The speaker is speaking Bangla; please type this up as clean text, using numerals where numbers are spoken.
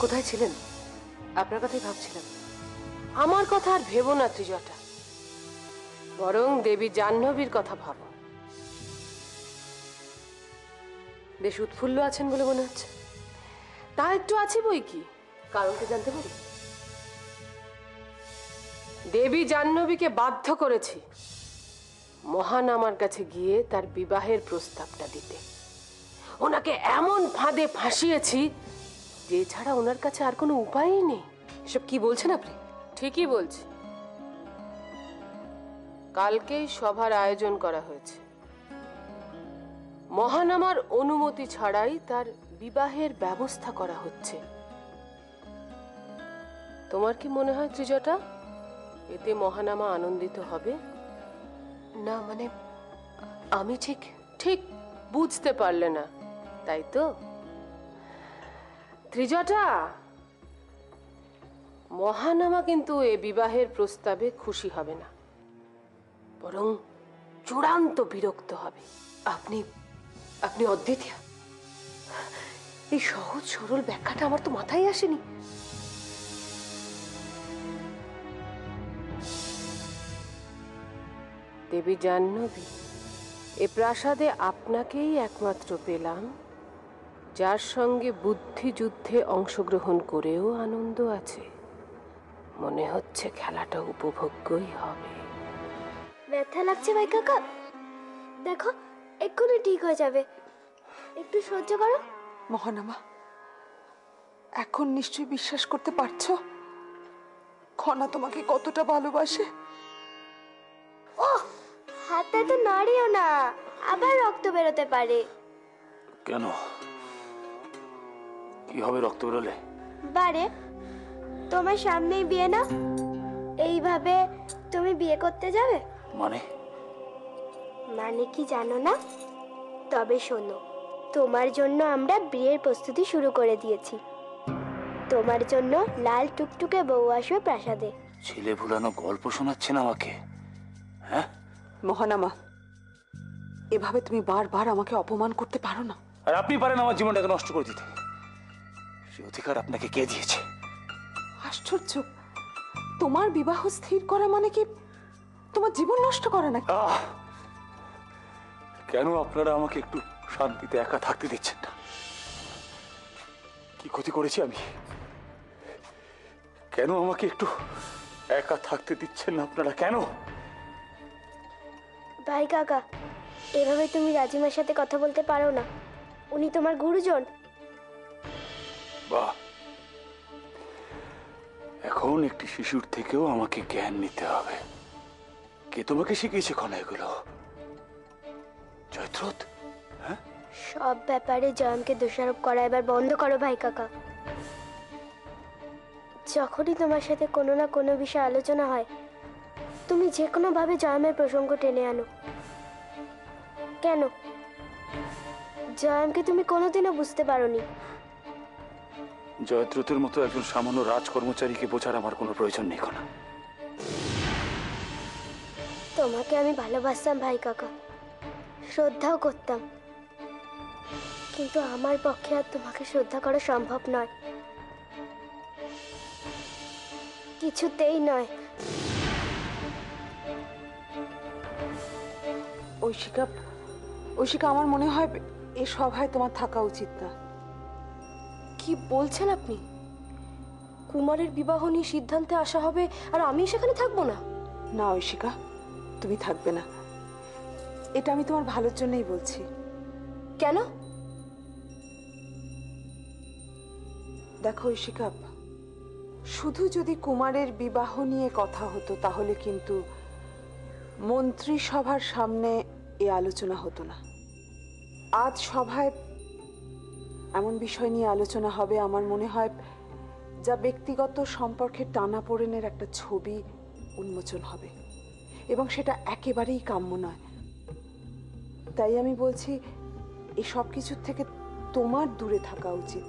কোথায় ছিলেন? আপনার কথাই ভাবছিলাম। আমার কথা আর ভেবো না ত্রিজটা, বরং দেবী জাহ্নবীর কথা ভাবো। বেশ উৎফুল্ল আছেন বলে মনে হচ্ছে। তা একটু আছে বই কি, কারণটা জানতে পারি? দেবী জাহ্নবীকে বাধ্য করেছি মহান আমার কাছে গিয়ে তার বিবাহের প্রস্তাবটা দিতে। ওনাকে এমন ফাঁদে ফাঁসিয়েছি যে ছাড়া ওনার কাছে আর কোনো উপায়ই নেই। এসব কি বলছেন আপনি? ঠিকই বলছি। কালকেই সভার আয়োজন করা হয়েছে। মহানামার অনুমতি ছাড়াই তার বিবাহের ব্যবস্থা করা হচ্ছে। তোমার কি মনে হয় ত্রিজটা, এতে মহানামা আনন্দিত হবে? না মানে আমি ঠিক ঠিক বুঝতে পারলে না, তাই তো? ত্রিজটা, মহানামা কিন্তু এ বিবাহের প্রস্তাবে খুশি হবে না, বরং চূড়ান্ত বিরক্ত হবে। আপনি আপনি অদ্বিতীয়া, এই সহজ সরল ব্যাখ্যাটা আমার তো মাথায় আসেনি। দেবী জাহ্নবী, এ প্রাসাদে আপনাকেই একমাত্র পেলাম যার সঙ্গে বুদ্ধিযুদ্ধে অংশগ্রহণ করেও আনন্দ আছে। মনে হচ্ছে খেলাটা উপভোগ্যই হবে। ব্যথা লাগছে ভাই কাকা, দেখো এক্ষুনি ঠিক হয়ে যাবে, একটু সহ্য করো। মহানামা, এখন নিশ্চয়ই বিশ্বাস করতে পারছো খনা তোমাকে কতটা ভালোবাসে? ও হাতটা তো নাড়িও না, আবার রক্ত বেরোতে পারে। কেন, কি হবে রক্ত বেরোলে? বারে তোমার সামনেই বিয়ে না, এইভাবে তুমি বিয়ে করতে যাবে? মানে মানে কি জানো না? তবে শোনো, তোমার জন্য আমরা বিয়ের প্রস্তুতি শুরু করে দিয়েছি। তোমার জন্য লাল টুকটুকে বউ আসবে প্রাসাদে। ছেলে ভুলানো গল্প শোনাচ্ছেন আমাকে? হ্যাঁ মহানামা, এভাবে তুমি বারবার আমাকে অপমান করতে পারো না। আর আপনি পারেন আমার জীবনটাকে নষ্ট করে দিতে। সে অধিকার আপনাকে কে দিয়েছে? আশ্চর্য, তোমার বিবাহ স্থির করা মানে কি তোমার জীবন নষ্ট করা নাকি? কেন আপনারা আমাকে একটু শান্তিতে একা থাকতে দিচ্ছেন না? কি ক্ষতি করেছি আমি? কেন আমাকে একটু একা থাকতে দিচ্ছেন না আপনারা? কেন? ভাই কাকা, এভাবে তুমি রাজিমার সাথে কথা বলতে পারো না, উনি তোমার গুরুজন। বাহ, এখন একটি শিশুর থেকেও আমাকে জ্ঞান নিতে হবে। কে তোমাকে শিখিয়েছে খনা এগুলো? জয়দ্রথ? হ্যাঁ, সব ব্যাপারে জয়মকে দোষারোপ করা এবার বন্ধ করো ভাই কাকা। যখনই তোমার সাথে কোনো না কোনো বিষয় আলোচনা হয়, তুমি যে কোনো ভাবে জয়মের প্রসঙ্গ টেনে আনো। কেন? জয়মকে তুমি কোনোদিনও বুঝতে পারোনি। জয়দ্রথের মতো একজন সামান্য রাজকর্মচারীকে বোঝার আমার কোনো প্রয়োজন নেই খনা। তোমাকে আমি ভালোবাসতাম ভাই কাকা, শ্রদ্ধাও করতাম, কিন্তু আমার পক্ষে আর তোমাকে শ্রদ্ধা করা সম্ভব নয়, কিছুতেই নয়। ঐশিকা, আমার মনে হয় এ সভায় তোমার থাকা উচিত না। কি বলছেন আপনি? কুমারের বিবাহ নিয়ে সিদ্ধান্তে আসা হবে আর আমি সেখানে থাকবো না? না ঐশিকা, তুমি থাকবে না। এটা আমি তোমার ভালোর জন্যই বলছি। কেন? দেখো ঐশিকা, শুধু যদি কুমারের বিবাহ নিয়ে কথা হতো তাহলে কিন্তু মন্ত্রিসভার সামনে এ আলোচনা হতো না। আজ সভায় এমন বিষয় নিয়ে আলোচনা হবে আমার মনে হয় যা ব্যক্তিগত সম্পর্কের টানাপোড়েনের একটা ছবি উন্মোচন হবে, এবং সেটা একেবারেই কাম্য নয়। তাই আমি বলছি, এই সব কিছুর থেকে তোমার দূরে থাকা উচিত।